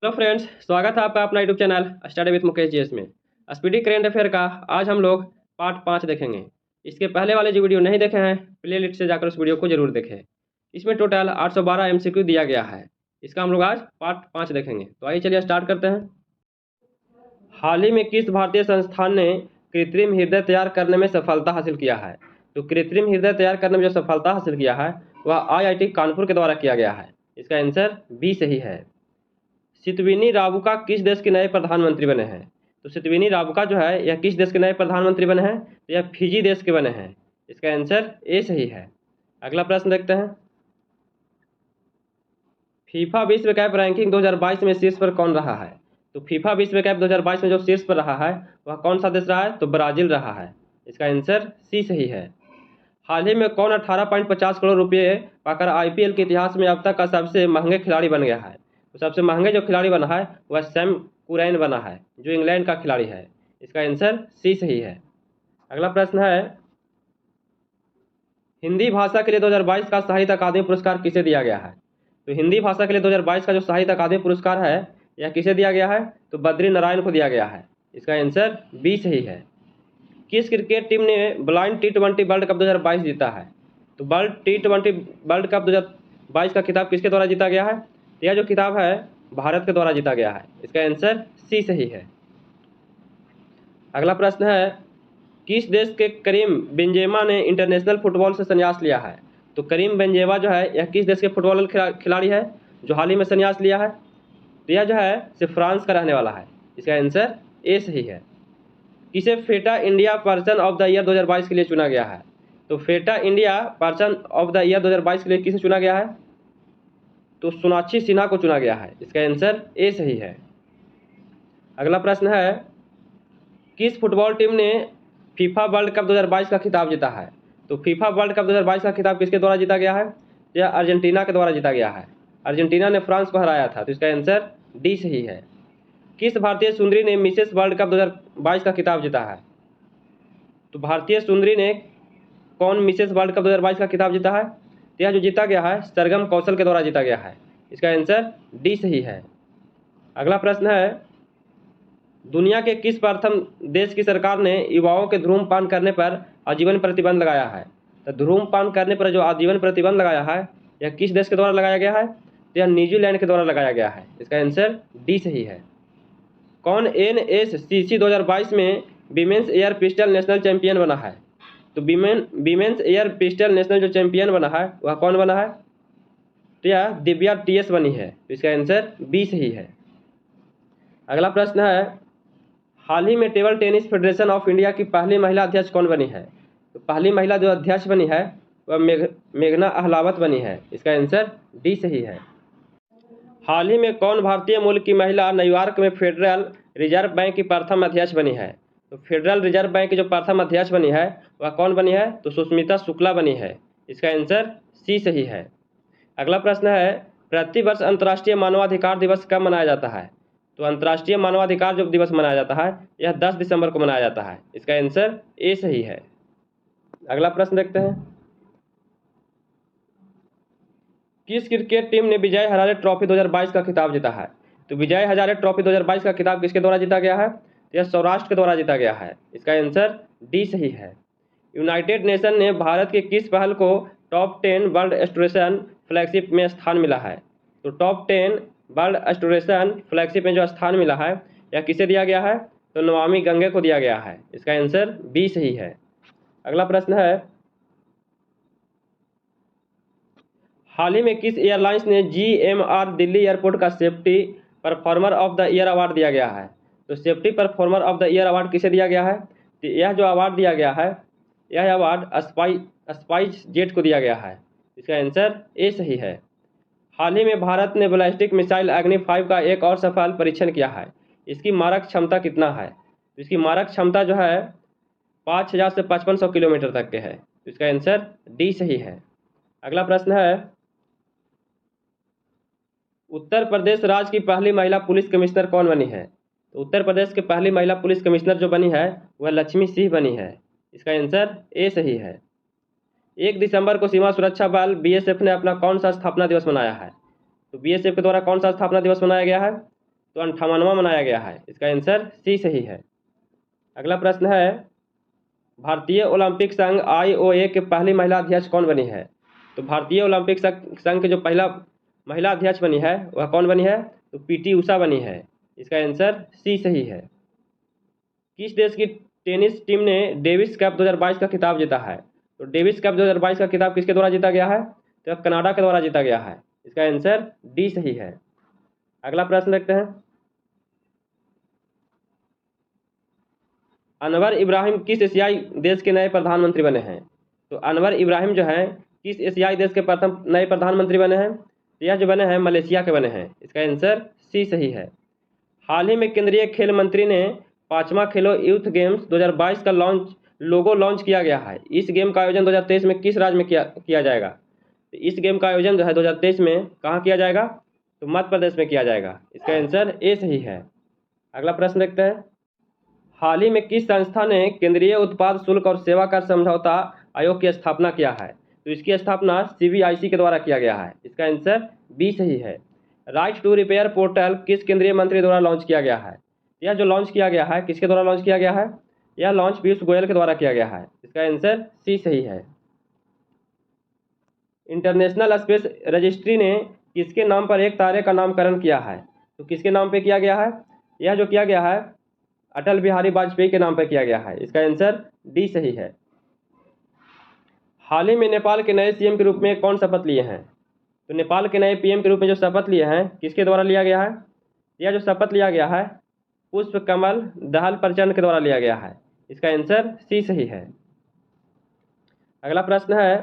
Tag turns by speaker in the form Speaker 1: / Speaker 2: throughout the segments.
Speaker 1: Hello friends, स्वागत है आपका अपना YouTube channel study with Mukesh GS में। स्पीडी करंट अफेयर का आज हम लोग पार्ट 5 देखेंगे। इसके पहले वाले जो वीडियो नहीं देखे हैं, प्ले लिस्ट से जाकर उस वीडियो को जरूर देखें। इसमें टोटल 812 एमसीक्यू दिया गया है। इसका हम लोग आज पार्ट 5 देखेंगे। तो आइए चलिए स्टार्ट करते हैं। हाल ही में किस भारतीय संस्थान ने कृत्रिम हृदय तैयार करने में सफलता हासिल किया है? तो कृत्रिम हृदय तैयार करने में जो सफलता हासिल किया है वह IIT कानपुर के द्वारा किया गया है। इसका आंसर बी सही है। सितविनी राबुका किस देश के नए प्रधानमंत्री बने हैं? तो सितविनी राबुका जो है यह किस देश के नए प्रधानमंत्री बने हैं? तो यह फिजी देश के बने हैं। इसका आंसर ए सही है। अगला प्रश्न देखते हैं। फीफा विश्व कप रैंकिंग 2022 में शीर्ष पर कौन रहा है? तो फीफा विश्व कप 2022 में जो शीर्ष पर रहा है वह कौन सा देश रहा है? तो ब्राजील रहा है। इसका आंसर सी सही है। हाल ही में कौन 18.50 करोड़ रुपये पाकर IPL के इतिहास में अब तक का सबसे महंगे खिलाड़ी बन गया है? तो सबसे महंगे जो खिलाड़ी बना है वह सैम कुरैन बना है, जो इंग्लैंड का खिलाड़ी है। इसका आंसर सी सही है। अगला प्रश्न है, हिंदी भाषा के लिए 2022 का साहित्य अकादमी पुरस्कार किसे दिया गया है? तो हिंदी भाषा के लिए 2022 का जो साहित्य अकादमी पुरस्कार है यह किसे दिया गया है? तो बद्री नारायण को दिया गया है। इसका आंसर बी सही है। किस क्रिकेट टीम ने ब्लाइंड T20 वर्ल्ड कप 2022 जीता है? तो T20 वर्ल्ड कप 2022 का खिताब किसके द्वारा जीता गया है? तो यह जो खिताब है भारत के द्वारा जीता गया है। इसका आंसर सी सही है। अगला प्रश्न है, किस देश के करीम बेंजेमा ने इंटरनेशनल फुटबॉल से संन्यास लिया है? तो करीम बेंजेमा जो है यह किस देश के फुटबॉल खिलाड़ी है जो हाल ही में संन्यास लिया है? तो यह जो है सिर्फ फ्रांस का रहने वाला है। इसका आंसर ए सही है। किसे PETA India person of the year 2022 के लिए चुना गया है? तो PETA India person of the year 2022 के लिए किसे चुना गया है? तो सोनाक्षी सिन्हा को चुना गया है। इसका आंसर ए सही है। अगला प्रश्न है, किस फुटबॉल टीम ने फीफा वर्ल्ड कप 2022 का खिताब जीता है? तो फीफा वर्ल्ड कप 2022 का खिताब किसके द्वारा जीता गया है? यह अर्जेंटीना के द्वारा जीता गया है। अर्जेंटीना ने फ्रांस को हराया था। तो इसका आंसर डी सही है। किस भारतीय सुंदरी ने मिसेस वर्ल्ड कप 2022 का खिताब जीता है? तो भारतीय सुंदरी ने कौन मिसेस वर्ल्ड कप 2022 का खिताब जीता है? तो यह जो जीता गया है सरगम कौशल के द्वारा जीता गया है। इसका आंसर डी सही है। अगला प्रश्न है, दुनिया के किस प्रथम देश की सरकार ने युवाओं के धूम्रपान करने पर आजीवन प्रतिबंध लगाया है? तो धूम्रपान करने पर जो आजीवन प्रतिबंध लगाया है यह किस देश के द्वारा लगाया गया है? तो यह न्यूजीलैंड के द्वारा लगाया गया है। इसका आंसर डी सही है। कौन NSCC 2022 में women's air pistol national champion बना है? तो विमेंस एयर पिस्टल नेशनल जो चैंपियन बना है वह कौन बना है? तो यह दिव्या TS बनी है। तो इसका आंसर बी सही है। अगला प्रश्न है, हाल ही में table tennis federation of India की पहली महिला अध्यक्ष कौन बनी है? तो पहली महिला जो अध्यक्ष बनी है वह मेघना अहलावत बनी है। इसका आंसर डी सही है। हाल ही में कौन भारतीय मूल की महिला न्यूयॉर्क में फेडरल रिजर्व बैंक की प्रथम अध्यक्ष बनी है? तो फेडरल रिजर्व बैंक की जो प्रथम अध्यक्ष बनी है वह कौन बनी है? तो सुष्मिता शुक्ला बनी है। इसका आंसर सी सही है। अगला प्रश्न है, प्रतिवर्ष अंतर्राष्ट्रीय मानवाधिकार दिवस कब मनाया जाता है? तो अंतर्राष्ट्रीय मानवाधिकार जो दिवस मनाया जाता है यह 10 दिसंबर को मनाया जाता है। इसका आंसर ए सही है। अगला प्रश्न देखते हैं, किस क्रिकेट टीम ने विजय हजारे ट्रॉफी 2022 का खिताब जीता है? तो विजय हजारे ट्रॉफी 2022 का खिताब किसके द्वारा जीता गया है? तो यह सौराष्ट्र के द्वारा जीता गया है। इसका आंसर डी सही है। यूनाइटेड नेशन ने भारत के किस पहल को टॉप 10 वर्ल्ड एस्टोरेशन फ्लैगशिप में स्थान मिला है? तो टॉप 10 वर्ल्ड एस्टोरेशन फ्लैगशिप में जो स्थान मिला है यह किसे दिया गया है? तो नमामि गंगे को दिया गया है। इसका आंसर बी सही है। अगला प्रश्न है, हाल ही में किस एयरलाइंस ने GMR दिल्ली एयरपोर्ट का safety performer of the year award दिया गया है? तो safety performer of the year award किसे दिया गया है? तो यह जो अवार्ड दिया गया है यह अवार्ड स्पाइस जेट को दिया गया है। इसका आंसर ए सही है। हाल ही में भारत ने बैलिस्टिक मिसाइल अग्नि 5 का एक और सफल परीक्षण किया है। इसकी मारक क्षमता कितना है? तो इसकी मारक क्षमता जो है 5000 से 5500 किलोमीटर तक के है। तो इसका आंसर डी सही है। अगला प्रश्न है, उत्तर प्रदेश राज्य की पहली महिला पुलिस कमिश्नर कौन बनी है? तो उत्तर प्रदेश की पहली महिला पुलिस कमिश्नर जो बनी है वह लक्ष्मी सिंह बनी है। इसका आंसर ए सही है। 1 दिसंबर को सीमा सुरक्षा बल BSF ने अपना कौन सा स्थापना दिवस मनाया है? तो BSF के द्वारा कौन सा स्थापना दिवस मनाया गया है? तो 58वां मनाया गया है। इसका आंसर सी सही है। अगला प्रश्न है, भारतीय ओलंपिक संघ IOA के पहली महिला अध्यक्ष कौन बनी है? तो भारतीय ओलंपिक संघ के जो पहला महिला अध्यक्ष बनी है वह कौन बनी है? तो PT उषा बनी है। इसका आंसर सी सही है। किस देश की टेनिस टीम ने डेविस कप 2022 का खिताब जीता है? तो डेविस कप 2022 का खिताब किसके द्वारा जीता गया है? तो कनाडा के द्वारा जीता गया है। इसका आंसर डी सही है। अगला प्रश्न देखते हैं, अनवर इब्राहिम किस एशियाई देश के नए प्रधानमंत्री बने हैं? तो अनवर इब्राहिम जो है किस एशियाई देश के प्रथम नए प्रधानमंत्री बने हैं? तो यह जो बने हैं मलेशिया के बने हैं। इसका आंसर सी सही है। हाल ही में केंद्रीय खेल मंत्री ने 5वां खेलो यूथ गेम्स 2022 का लोगो लॉन्च किया गया है। इस गेम का आयोजन 2023 में किस राज्य में किया जाएगा? तो इस गेम का आयोजन जो है 2023 में कहाँ किया जाएगा? तो मध्य प्रदेश में किया जाएगा। इसका आंसर ए सही है। अगला प्रश्न देखते हैं, हाल ही में किस संस्था ने केंद्रीय उत्पाद शुल्क और सेवा कर समझौता आयोग की स्थापना किया है? तो इसकी स्थापना CBIC के द्वारा किया गया है। इसका आंसर बी सही है। राइट टू रिपेयर पोर्टल किस केंद्रीय मंत्री द्वारा लॉन्च किया गया है? यह जो लॉन्च किया गया है किसके द्वारा लॉन्च किया गया है? यह लॉन्च पीयूष गोयल के द्वारा किया गया है। इसका आंसर सी सही है। इंटरनेशनल स्पेस रजिस्ट्री ने किसके नाम पर एक तारे का नामकरण किया है? तो किसके नाम पे किया गया है? यह जो किया गया है अटल बिहारी वाजपेयी के नाम पर किया गया है। इसका आंसर डी सही है। हाल ही में नेपाल के नए CM के रूप में कौन शपथ लिए हैं? तो नेपाल के नए PM के रूप में जो शपथ लिए हैं किसके द्वारा लिया गया है? यह जो शपथ लिया गया है पुष्प कमल दहल प्रचंड के द्वारा लिया गया है। इसका आंसर सी सही है। अगला प्रश्न है,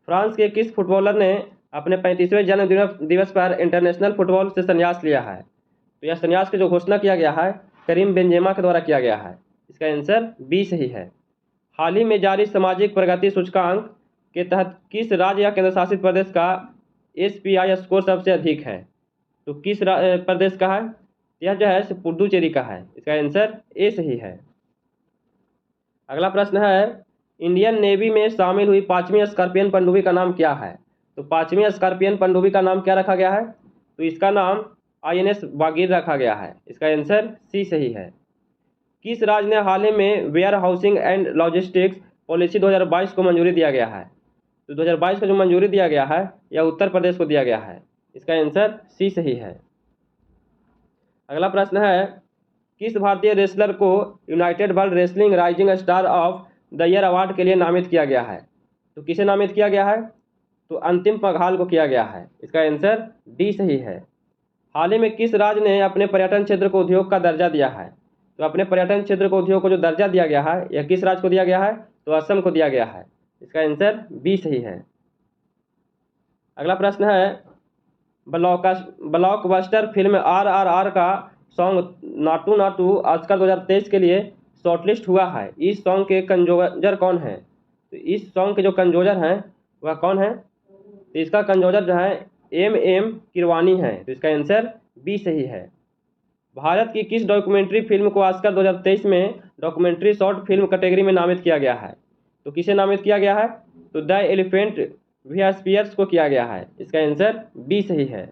Speaker 1: फ्रांस के किस फुटबॉलर ने अपने 35वें जन्म दिवस पर इंटरनेशनल फुटबॉल से संन्यास लिया है? तो यह संन्यास की जो घोषणा किया गया है करीम बेंजेमा के द्वारा किया गया है। इसका आंसर बी सही है। हाल ही में जारी सामाजिक प्रगति सूचकांक के तहत किस राज्य या केंद्र शासित प्रदेश का SPI स्कोर सबसे अधिक है? तो किस प्रदेश का है? यह जो है पुडुचेरी का है। इसका आंसर ए सही है। अगला प्रश्न है, इंडियन नेवी में शामिल हुई 5वीं स्कॉर्पियन पनडुब्बी का नाम क्या है? तो 5वीं स्कॉर्पियन पनडुब्बी का नाम क्या रखा गया है? तो इसका नाम INS बागीर रखा गया है। इसका आंसर सी सही है। किस राज्य ने हाल ही में warehousing and logistics policy 2022 को मंजूरी दिया गया है? तो 2022 को जो मंजूरी दिया गया है यह उत्तर प्रदेश को दिया गया है। इसका आंसर सी सही है। अगला प्रश्न है, किस भारतीय रेसलर को United world wrestling rising star of the year award के लिए नामित किया गया है? तो किसे नामित किया गया है? तो अंतिम पंघाल को किया गया है। इसका आंसर डी सही है। हाल ही में किस राज्य ने अपने पर्यटन क्षेत्र को उद्योग का दर्जा दिया है? तो अपने पर्यटन क्षेत्र को उद्योग को जो दर्जा दिया गया है यह किस राज्य को दिया गया है? तो असम को दिया गया है। इसका आंसर बी सही है। अगला प्रश्न है, ब्लॉकबस्टर फिल्म RRR का सॉन्ग नाटू नाटू ऑस्कर 2023 के लिए शॉर्टलिस्ट हुआ है। इस सॉन्ग के कंपोजर कौन है? तो इस सॉन्ग के जो कंपोजर हैं वह कौन है? तो इसका कंपोजर जो है MM किरवानी है। तो इसका आंसर बी सही है। भारत की किस डॉक्यूमेंट्री फिल्म को ऑस्कर 2023 में डॉक्यूमेंट्री शॉर्ट फिल्म कैटेगरी में नामित किया गया है? तो किसे नामित किया गया है? तो द एलिफेंट विस्पीयर्स को किया गया है। इसका आंसर बी सही है।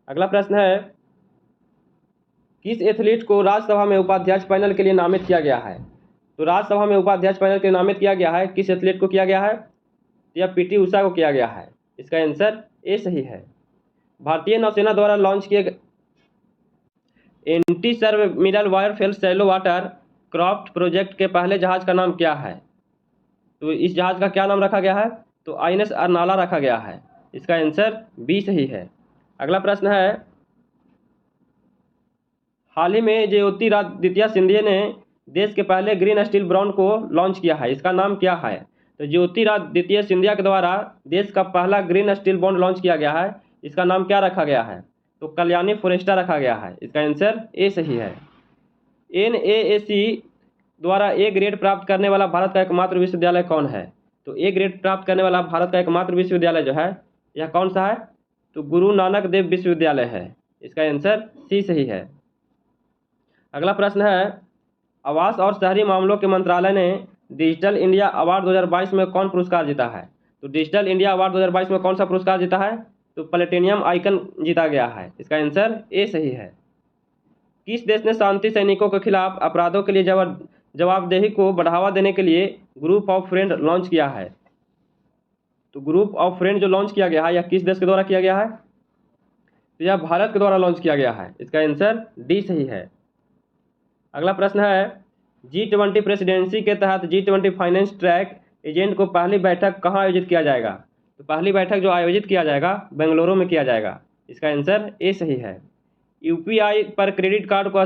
Speaker 1: अगला प्रश्न है, किस एथलीट को राज्यसभा में उपाध्यक्ष पैनल के लिए नामित किया गया है? तो राज्यसभा में उपाध्यक्ष पैनल के लिए नामित किया गया है किस एथलीट को किया गया है? तो यह PT उषा को किया गया है। इसका आंसर ए सही है। भारतीय नौसेना द्वारा लॉन्च किए गए anti submarine warfare shallow water craft project के पहले जहाज का नाम क्या है? तो इस जहाज का क्या नाम रखा गया है? तो INS अर्नाला रखा गया है। इसका आंसर बी सही है। अगला प्रश्न है, हाल ही में ज्योतिरादित्य सिंधिया ने देश के पहले ग्रीन स्टील बॉन्ड को लॉन्च किया है। इसका नाम क्या है? तो ज्योतिरादित्य सिंधिया के द्वारा देश का पहला ग्रीन स्टील बॉन्ड लॉन्च किया गया है। इसका नाम क्या रखा गया है? तो कल्याणी फोरेस्टा रखा गया है। इसका आंसर ए सही है। NAAC द्वारा A ग्रेड प्राप्त करने वाला भारत का एकमात्र विश्वविद्यालय कौन है? तो A ग्रेड प्राप्त करने वाला भारत का एकमात्र विश्वविद्यालय जो है यह कौन सा है? तो गुरु नानक देव विश्वविद्यालय है। इसका आंसर सी सही है। अगला प्रश्न है, आवास और शहरी मामलों के मंत्रालय ने डिजिटल इंडिया अवार्ड 2022 में कौन पुरस्कार जीता है? तो डिजिटल इंडिया अवार्ड 2022 में कौन सा पुरस्कार जीता है? तो प्लेटिनियम आइकन जीता गया है। इसका आंसर ए सही है। किस देश ने शांति सैनिकों के खिलाफ अपराधों के लिए जवाबदेही को बढ़ावा देने के लिए ग्रुप ऑफ फ्रेंड लॉन्च किया है? तो ग्रुप ऑफ फ्रेंड जो लॉन्च किया गया है यह किस देश के द्वारा किया गया है? तो यह भारत के द्वारा लॉन्च किया गया है। इसका आंसर डी सही है। अगला प्रश्न है, G20 प्रेसिडेंसी के तहत G20 फाइनेंस ट्रैक एजेंट को पहली बैठक कहाँ आयोजित किया जाएगा? तो पहली बैठक जो आयोजित किया जाएगा बेंगलुरु में किया जाएगा। इसका आंसर ए सही है। UPI पर क्रेडिट कार्ड को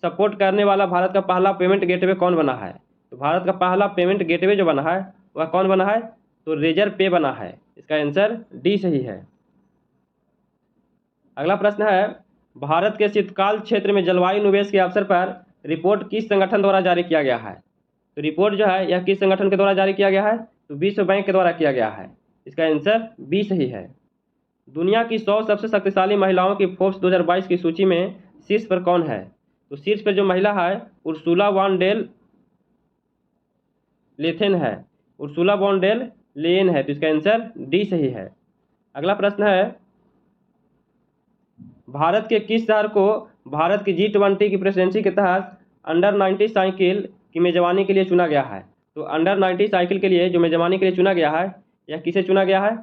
Speaker 1: सपोर्ट करने वाला भारत का पहला पेमेंट गेटवे कौन बना है? तो भारत का पहला पेमेंट गेटवे जो बना है वह कौन बना है? तो रेजर पे बना है। इसका आंसर डी सही है। अगला प्रश्न है, भारत के शीतकाल क्षेत्र में जलवायु निवेश के अवसर पर रिपोर्ट किस संगठन द्वारा जारी किया गया है? तो रिपोर्ट जो है यह किस संगठन के द्वारा जारी किया गया है? तो विश्व बैंक के द्वारा किया गया है। इसका आंसर बी सही है। दुनिया की 100 सबसे शक्तिशाली महिलाओं की फोर्ब्स 2022 की सूची में शीर्ष पर कौन है? तो शीर्ष पर जो महिला है उर्सुला वॉन डेर लेथेन है। उर्सुला वॉन डेर लेयन है। तो इसका आंसर डी सही है। अगला प्रश्न है, भारत के किस शहर को भारत की G20 की प्रेसिडेंसी के तहत अंडर 90 साइकिल की मेजबानी के लिए चुना गया है? तो अंडर 90 साइकिल के लिए जो मेजबानी के लिए चुना गया है यह किसे चुना गया है?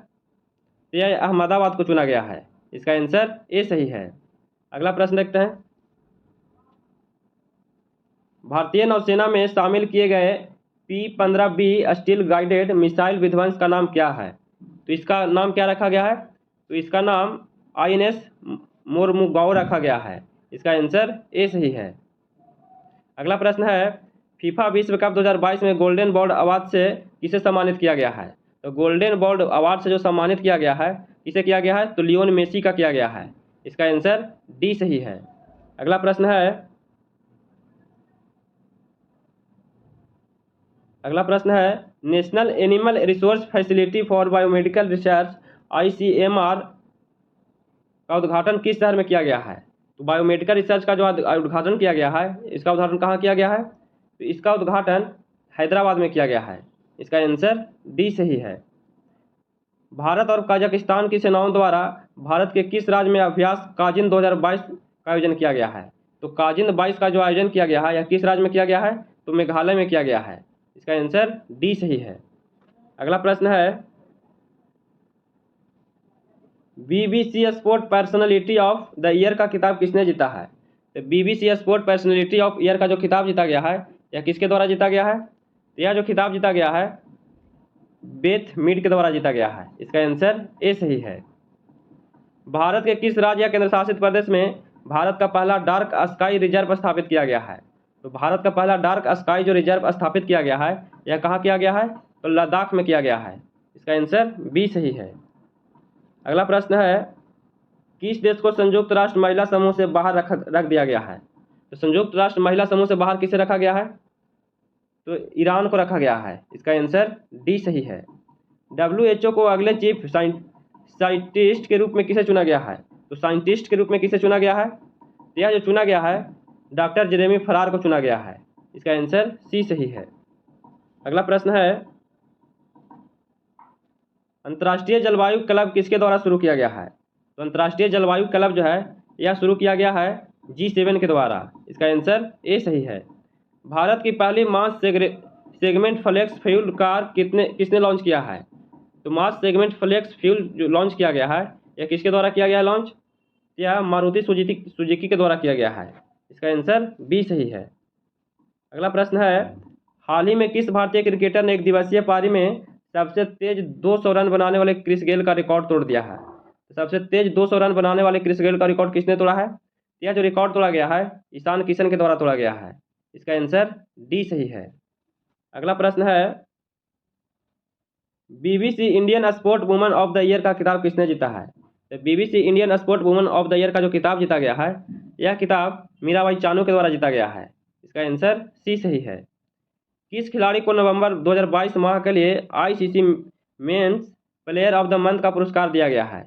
Speaker 1: तो यह अहमदाबाद को चुना गया है। इसका आंसर ए सही है। अगला प्रश्न देखते हैं, भारतीय नौसेना में शामिल किए गए P-15B स्टील गाइडेड मिसाइल विध्वंस का नाम क्या है? तो इसका नाम क्या रखा गया है? तो इसका नाम INS मोरमुगाओ रखा गया है। इसका आंसर ए सही है। अगला प्रश्न है, फीफा विश्व कप 2022 में गोल्डन बॉल अवार्ड से किसे सम्मानित किया गया है? तो गोल्डन बॉल अवार्ड से जो सम्मानित किया गया है किसे किया गया है? तो लियोन मेसी का किया गया है। इसका आंसर डी सही है। अगला प्रश्न है, national animal resource facility for biomedical research ICMR का उद्घाटन किस शहर में किया गया है? तो बायोमेडिकल रिसर्च का जो उद्घाटन किया गया है इसका उद्घाटन कहाँ किया गया है? तो इसका उद्घाटन हैदराबाद में किया गया है। इसका आंसर डी सही है। भारत और कजाकिस्तान की सेनाओं द्वारा भारत के किस राज्य में अभ्यास काजिन 2022 का आयोजन किया गया है? तो काजिन 22 का जो आयोजन किया गया है यह किस राज्य में किया गया है? तो मेघालय में किया गया है। इसका आंसर डी सही है। अगला प्रश्न है, BBC sport personality of the year का खिताब किसने जीता है? तो BBC sport personality of year का जो खिताब जीता गया है यह किसके द्वारा जीता गया है? तो यह जो खिताब जीता गया है बेथ मीड के द्वारा जीता गया है। इसका आंसर ए सही है। भारत के किस राज्य या केंद्र शासित प्रदेश में भारत का पहला डार्क स्काई रिजर्व स्थापित किया गया है? तो भारत का पहला डार्क स्काई जो रिजर्व स्थापित किया गया है यह कहाँ किया गया है? तो लद्दाख में किया गया है। इसका आंसर बी सही है। अगला प्रश्न है, किस देश को संयुक्त राष्ट्र महिला समूह से बाहर रख दिया गया है? तो संयुक्त राष्ट्र महिला समूह से बाहर किसे रखा गया है? तो ईरान को रखा गया है। इसका आंसर डी सही है। WHO को अगले चीफ साइंटिस्ट के रूप में किसे चुना गया है? तो साइंटिस्ट के रूप में किसे चुना गया है? तो यह जो चुना गया है डॉक्टर जेरेमी फरार को चुना गया है। इसका आंसर सी सही है। अगला प्रश्न है, अंतर्राष्ट्रीय जलवायु क्लब किसके द्वारा शुरू किया गया है? तो अंतर्राष्ट्रीय जलवायु क्लब जो है यह शुरू किया गया है G7 के द्वारा। इसका आंसर ए सही है। भारत की पहली मास सेगमेंट फ्लेक्स फ्यूल कार किसने लॉन्च किया है? तो मास सेगमेंट फ्लेक्स फ्यूल जो लॉन्च किया गया है यह किसके द्वारा किया गया है लॉन्च? यह मारुति सुजुकी के द्वारा किया गया है। इसका आंसर बी सही है। अगला प्रश्न है, हाल ही में किस भारतीय क्रिकेटर ने एक दिवसीय पारी में सबसे तेज 200 रन बनाने वाले क्रिस गेल का रिकॉर्ड तोड़ दिया है? सबसे तेज 200 रन बनाने वाले क्रिस गेल का रिकॉर्ड किसने तोड़ा है? यह जो रिकॉर्ड तोड़ा गया है ईशान किशन के द्वारा तोड़ा गया है। इसका आंसर डी सही है। अगला प्रश्न है, BBC Indian sport woman of the year का खिताब किसने जीता है? तो BBC Indian sport woman of the year का जो खिताब जीता गया है यह खिताब मीराबाई चानू के द्वारा जीता गया है। इसका आंसर सी सही है। किस खिलाड़ी को नवंबर 2022 माह के लिए ICC men's player of the month का पुरस्कार दिया गया है?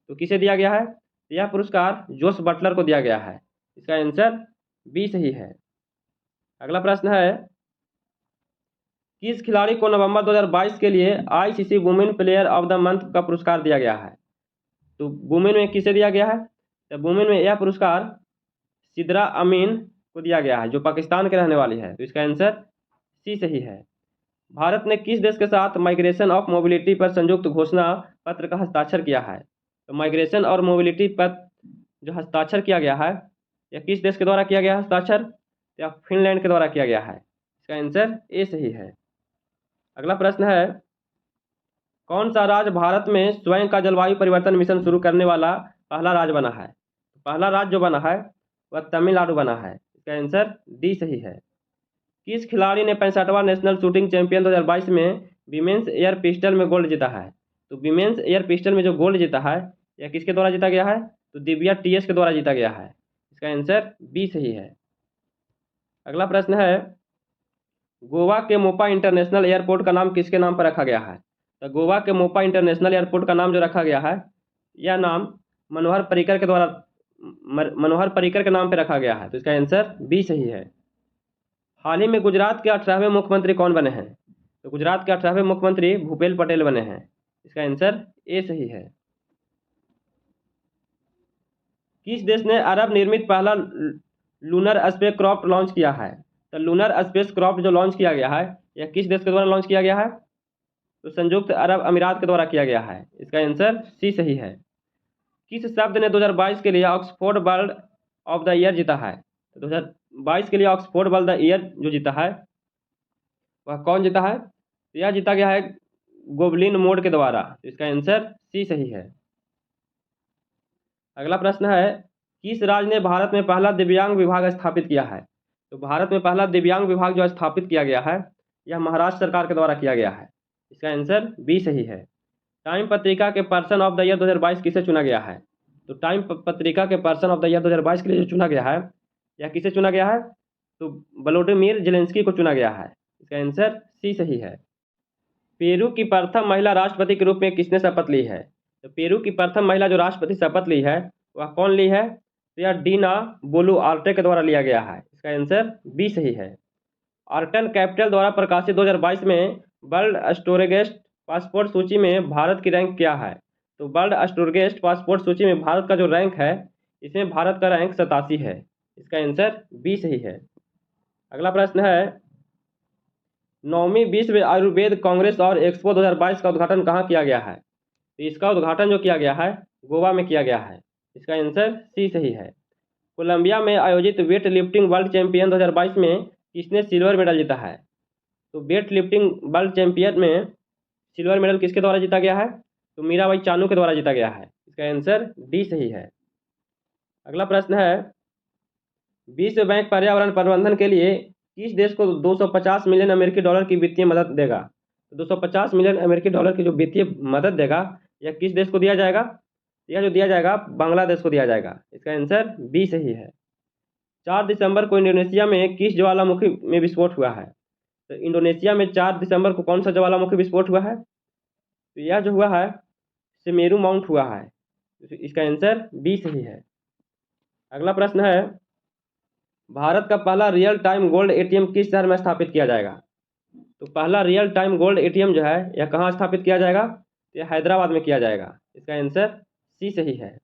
Speaker 1: तो किसे दिया गया है? यह पुरस्कार जोस बटलर को दिया गया है। इसका आंसर बी सही है। अगला प्रश्न है, किस खिलाड़ी को नवंबर 2022 के लिए ICC women player of the month का पुरस्कार दिया गया है? तो वुमेन में किसे दिया गया है? तो वुमेन में यह पुरस्कार सिद्रा अमीन को दिया गया है, जो पाकिस्तान के रहने वाली है। तो इसका आंसर सी सही है। भारत ने किस देश के साथ माइग्रेशन ऑफ मोबिलिटी पर संयुक्त घोषणा पत्र का हस्ताक्षर किया है? तो माइग्रेशन और मोबिलिटी पर जो हस्ताक्षर किया गया है, यह किस देश के द्वारा किया गया हस्ताक्षर? या फिनलैंड के द्वारा किया गया है। इसका आंसर ए सही है। अगला प्रश्न है, कौन सा राज्य भारत में स्वयं का जलवायु परिवर्तन मिशन शुरू करने वाला पहला राज्य बना है? पहला राज्य जो बना है वह तमिलनाडु बना है। इसका आंसर डी सही है। किस खिलाड़ी ने 65वां नेशनल शूटिंग चैंपियन 2022 में विमेंस एयर पिस्टल में गोल्ड जीता है? तो विमेंस एयर पिस्टल में जो गोल्ड जीता है यह किसके द्वारा जीता गया है? तो दिव्या टीएस के द्वारा जीता गया है। इसका आंसर बी सही है। अगला प्रश्न है, गोवा के मोपा इंटरनेशनल एयरपोर्ट का नाम किसके नाम पर रखा गया है? तो गोवा के मोपा इंटरनेशनल एयरपोर्ट का नाम जो रखा गया है, यह नाम मनोहर पर्रिकर के द्वारा मनोहर पर्रिकर के नाम पर रखा गया है। तो इसका आंसर बी सही है। हाल ही में गुजरात के 18वें मुख्यमंत्री कौन बने हैं? तो गुजरात के 18वें मुख्यमंत्री भूपेश पटेल बने हैं। इसका आंसर ए सही है। किस देश ने अरब निर्मित पहला लूनर स्पेस क्राफ्ट लॉन्च किया है? तो लूनर स्पेस क्राफ्ट जो लॉन्च किया गया है यह किस देश के द्वारा लॉन्च किया गया है? तो संयुक्त अरब अमीरात के द्वारा किया गया है। इसका आंसर सी सही है। किस शब्द ने 2022 के लिए Oxford world of the year जीता है? तो 2022 के लिए ऑक्सफोर्ड वर्ल्ड द ईयर जो जीता है वह कौन जीता है? तो यह जीता गया है गोबलिन मोड के द्वारा। तो इसका आंसर सी सही है। अगला प्रश्न है, किस राज्य ने भारत में पहला दिव्यांग विभाग स्थापित किया है? तो भारत में पहला दिव्यांग विभाग जो स्थापित किया गया है यह महाराष्ट्र सरकार के द्वारा किया गया है। इसका आंसर बी सही है। टाइम पत्रिका के पर्सन ऑफ द ईयर 2022 किसे चुना गया है? तो टाइम पत्रिका के पर्सन ऑफ द ईयर 2022 के लिए जो चुना गया है यह किसे चुना गया है? तो वोलोडिमिर जेलेंस्की को चुना गया है। इसका आंसर सी सही है। पेरू की प्रथम महिला राष्ट्रपति के रूप में किसने शपथ ली है? तो पेरू की प्रथम महिला जो राष्ट्रपति शपथ ली है वह कौन ली है? तो यह डीना बोलुआर्टे के द्वारा लिया गया है। इसका आंसर बी सही है। आर्टन कैपिटल द्वारा प्रकाशित 2022 में वर्ल्ड स्टोरेगेस्ट पासपोर्ट सूची में भारत की रैंक क्या है? तो वर्ल्ड स्टोरेगेस्ट पासपोर्ट सूची में भारत का जो रैंक है इसमें भारत का रैंक 87 है। इसका आंसर बी सही है। अगला प्रश्न है, 9वीं विश्व आयुर्वेद कांग्रेस और एक्सपो 2022 का उद्घाटन कहाँ किया गया है? तो इसका उद्घाटन जो किया गया है गोवा में किया गया है। इसका आंसर सी सही है। कोलंबिया में आयोजित वेट लिफ्टिंग वर्ल्ड चैंपियन 2022 में किसने सिल्वर मेडल जीता है? तो वेट लिफ्टिंग वर्ल्ड चैंपियन में सिल्वर मेडल किसके द्वारा जीता गया है? तो मीराबाई चानू के द्वारा जीता गया है। इसका आंसर डी सही है। अगला प्रश्न है, विश्व बैंक पर्यावरण प्रबंधन के लिए किस देश को 250 मिलियन अमेरिकी डॉलर की वित्तीय मदद देगा? तो 250 मिलियन अमेरिकी डॉलर की जो वित्तीय मदद देगा यह किस देश को दिया जाएगा? यह जो दिया जाएगा बांग्लादेश को दिया जाएगा। इसका आंसर बी सही है। 4 दिसंबर को इंडोनेशिया में किस ज्वालामुखी में विस्फोट हुआ है? तो इंडोनेशिया में 4 दिसंबर को कौन सा ज्वालामुखी विस्फोट हुआ है? तो यह जो हुआ है सेमेरू माउंट हुआ है। इसका आंसर बी सही है। अगला प्रश्न है, भारत का पहला रियल टाइम गोल्ड एटीएम किस शहर में स्थापित किया जाएगा? तो पहला रियल टाइम गोल्ड एटीएम जो है यह कहाँ स्थापित किया जाएगा? तो यह हैदराबाद में किया जाएगा। इसका आंसर सी सही है।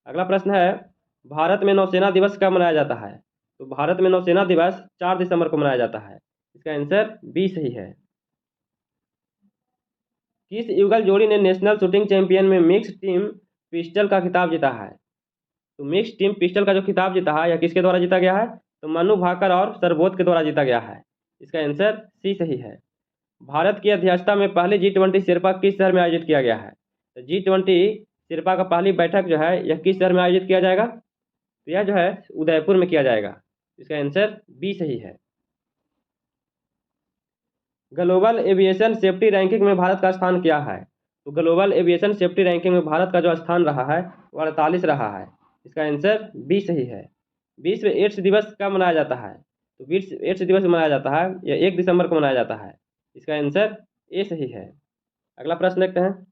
Speaker 1: अगला प्रश्न है, भारत में नौसेना दिवस कब मनाया जाता है? तो भारत में नौसेना दिवस 4 दिसंबर को मनाया जाता है। इसका आंसर बी सही है। किस युगल जोड़ी ने नेशनल शूटिंग चैंपियन में मिक्स टीम पिस्टल का खिताब जीता है? तो मिक्स टीम पिस्टल का जो खिताब जीता है यह किसके द्वारा जीता गया है? तो मनु भाकर और सरबोत के द्वारा जीता गया है। इसका आंसर सी सही है। भारत की अध्यक्षता में पहले G20 शेरपा किस शहर में आयोजित किया गया है? तो G20 शेरपा का पहली बैठक जो है यह किस शहर में आयोजित किया जाएगा? तो यह जो है उदयपुर में किया जाएगा। इसका आंसर बी सही है। ग्लोबल एविएशन सेफ्टी रैंकिंग में भारत का स्थान क्या है? तो ग्लोबल एविएशन सेफ्टी रैंकिंग में भारत का जो स्थान रहा है वो 48 रहा है। इसका आंसर बी सही है। विश्व एड्स दिवस कब मनाया जाता है? तो विश्व एड्स दिवस मनाया जाता है यह 1 दिसंबर को मनाया जाता है। इसका आंसर ए सही है। अगला प्रश्न देखते हैं,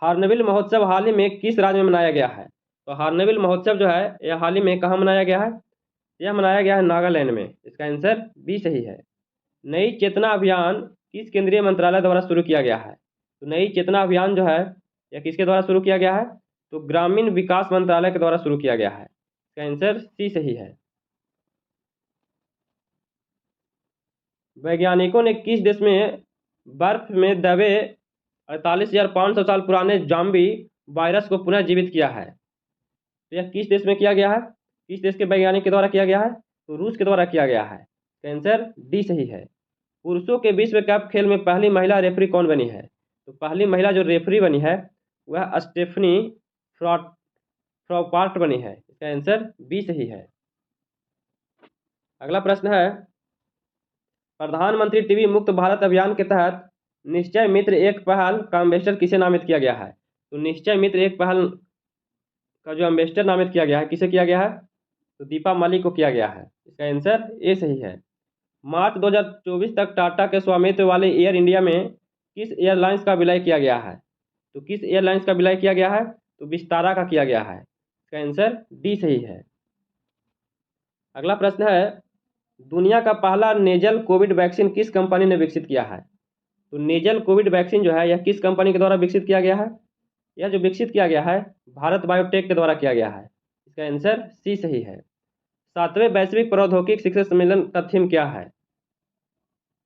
Speaker 1: हार्नबिल महोत्सव हाल ही में किस राज्य में मनाया गया है? तो हार्नबिल महोत्सव जो है यह हाल ही में कहाँ मनाया गया है? यह मनाया गया है नागालैंड में। इसका आंसर बी सही है। नई चेतना अभियान किस केंद्रीय मंत्रालय द्वारा शुरू किया गया है? तो नई चेतना अभियान जो है यह किसके द्वारा शुरू किया गया है? तो ग्रामीण विकास मंत्रालय के द्वारा शुरू किया गया है। इसका आंसर सी सही है। वैज्ञानिकों ने किस देश में बर्फ में दबे 48,500 साल पुराने जॉम्बी वायरस को पुनः जीवित किया है? तो यह किस देश में किया गया है? किस देश के वैज्ञानिक के द्वारा किया गया है? तो रूस के द्वारा किया गया है। इसका आंसर डी सही है। पुरुषों के विश्व कप खेल में पहली महिला रेफरी कौन बनी है? तो पहली महिला जो रेफरी बनी है वह स्टेफनी फ्रॉपार्ट बनी है। इसका आंसर बी सही है। अगला प्रश्न है, प्रधानमंत्री टीबी मुक्त भारत अभियान के तहत निश्चय मित्र एक पहल का एम्बेसडर किसे नामित किया गया है? तो निश्चय मित्र एक पहल का जो एम्बेसडर नामित किया गया है किसे किया गया है? तो दीपा मलिक को किया गया है। इसका आंसर ए सही है। मार्च 2024 तक टाटा के स्वामित्व वाले एयर इंडिया में किस एयरलाइंस का विलय किया गया है? तो किस एयरलाइंस का विलय किया गया है? तो विस्तारा का किया गया है। इसका आंसर डी सही है। अगला प्रश्न है, दुनिया का पहला नेजल कोविड वैक्सीन किस कंपनी ने विकसित किया है? तो नेजल कोविड वैक्सीन जो है यह किस कंपनी के द्वारा विकसित किया गया है? यह जो विकसित किया गया है भारत बायोटेक के द्वारा किया गया है। इसका आंसर सी सही है। 7वें वैश्विक प्रौद्योगिकी शिखर सम्मेलन का थीम क्या है?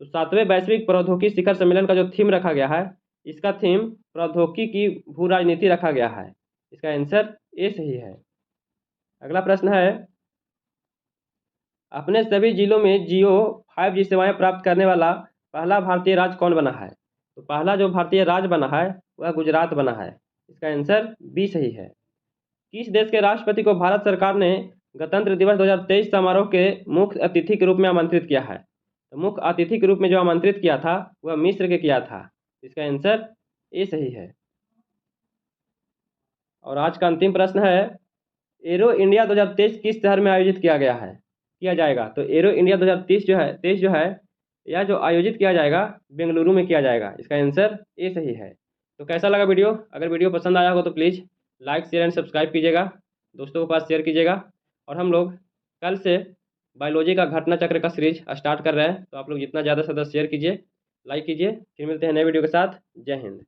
Speaker 1: तो 7वें वैश्विक प्रौद्योगिकी शिखर सम्मेलन का जो थीम रखा गया है इसका थीम प्रौद्योगिकी की भू राजनीति रखा गया है। इसका आंसर ए सही है। अगला प्रश्न है, अपने सभी जिलों में जियो 5G सेवाएं प्राप्त करने वाला पहला भारतीय राज्य कौन बना है? तो पहला जो भारतीय राज्य बना है वह गुजरात बना है। इसका आंसर बी सही है। किस देश के राष्ट्रपति को भारत सरकार ने गणतंत्र दिवस 2023 समारोह के मुख्य अतिथि के रूप में आमंत्रित किया है? तो मुख्य अतिथि के रूप में जो आमंत्रित किया था वह मिस्र के किया था। इसका आंसर ए सही है। और आज का अंतिम प्रश्न है, एरो इंडिया 2023 किस शहर में आयोजित किया जाएगा? तो एरो इंडिया 2023 जो है यह जो आयोजित किया जाएगा बेंगलुरु में किया जाएगा। इसका आंसर ए सही है। तो कैसा लगा वीडियो? अगर वीडियो पसंद आया हो तो please like share and subscribe कीजिएगा, दोस्तों के पास शेयर कीजिएगा। और हम लोग कल से बायोलॉजी का घटना चक्र का सीरीज स्टार्ट कर रहे हैं, तो आप लोग जितना ज़्यादा से ज़्यादा शेयर कीजिए, लाइक कीजिए। फिर मिलते हैं नए वीडियो के साथ। जय हिंद।